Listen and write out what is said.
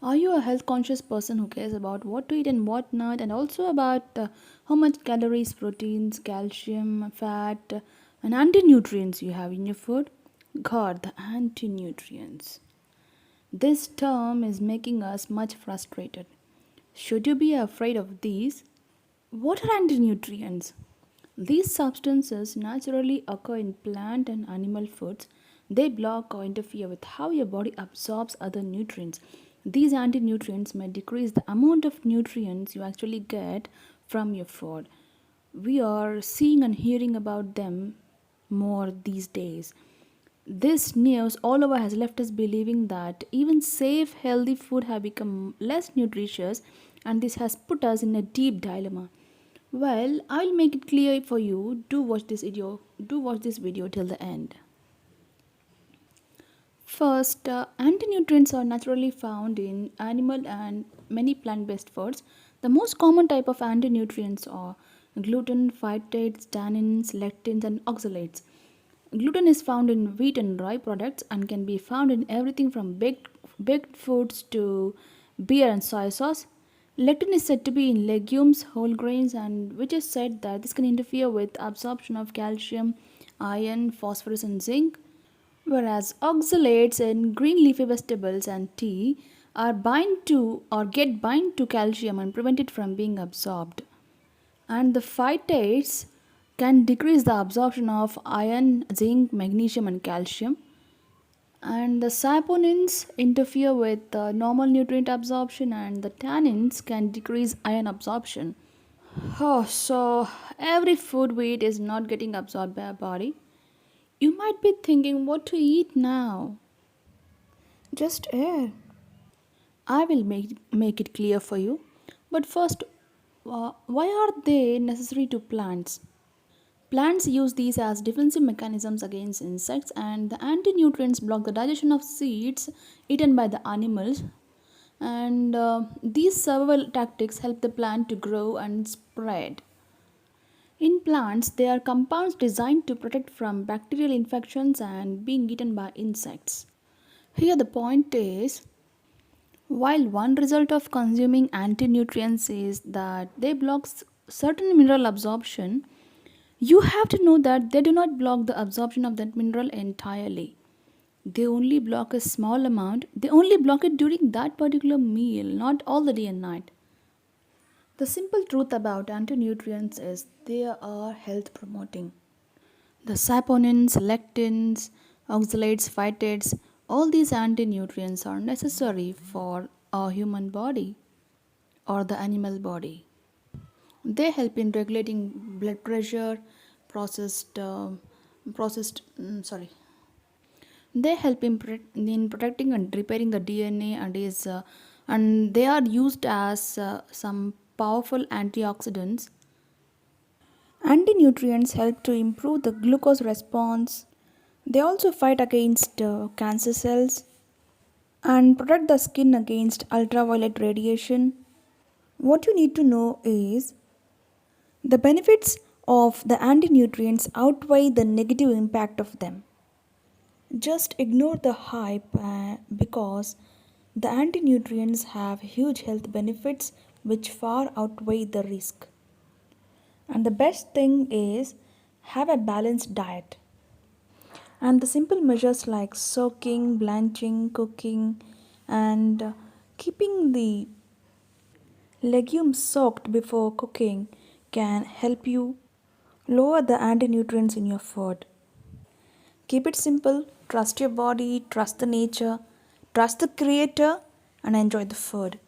Are you a health conscious person who cares about what to eat and what not, and also about how much calories, proteins, calcium, fat, and anti nutrients you have in your food? God, the anti nutrients. This term is making us much frustrated. Should you be afraid of these? What are anti nutrients? These substances naturally occur in plant and animal foods. They block or interfere with how your body absorbs other nutrients. These anti nutrients may decrease the amount of nutrients you actually get from your food. We are seeing and hearing about them more these days. This news all over has left us believing that even safe, healthy food have become less nutritious, and this has put us in a deep dilemma. Well, I'll make it clear for you. Do watch this video. Do watch this video till the end. First, anti-nutrients are naturally found in animal and many plant-based foods. The most common type of anti-nutrients are gluten, phytates, tannins, lectins, and oxalates. Gluten is found in wheat and rye products and can be found in everything from baked foods to beer and soy sauce. Lectin is said to be in legumes, whole grains, and which is said that this can interfere with absorption of calcium, iron, phosphorus, and zinc. Whereas oxalates in green leafy vegetables and tea are bind to or get bind to calcium and prevent it from being absorbed. And the phytates can decrease the absorption of iron, zinc, magnesium, and calcium. And the saponins interfere with normal nutrient absorption, and the tannins can decrease iron absorption. Oh, so every food we eat is not getting absorbed by our body. You might be thinking what to eat now. Just air. I will make it clear for you. But first, why are they necessary to plants? Plants use these as defensive mechanisms against insects, and the anti nutrients block the digestion of seeds eaten by the animals. And these survival tactics help the plant to grow and spread. In plants, they are compounds designed to protect from bacterial infections and being eaten by insects. Here, the point is while one result of consuming anti nutrients is that they block certain mineral absorption, you have to know that they do not block the absorption of that mineral entirely. They only block a small amount. They only block it during that particular meal, not all the day and night. The simple truth about anti-nutrients is they are health promoting. The saponins, lectins, oxalates, phytates, all these anti-nutrients are necessary for our human body or the animal body. They help in regulating blood pressure, processed, processed. Sorry. They help in protecting and repairing the DNA and they are used as some powerful antioxidants. Anti-nutrients help to improve the glucose response. They also fight against cancer cells and protect the skin against ultraviolet radiation. What you need to know is the benefits of the anti-nutrients outweigh the negative impact of them. Just ignore the hype because the anti-nutrients have huge health benefits which far outweigh the risk. And the best thing is have a balanced diet. And the simple measures like soaking, blanching, cooking, and keeping the legumes soaked before cooking can help you lower the anti nutrients in your food. Keep it simple, trust your body, trust the nature, trust the creator, and enjoy the food.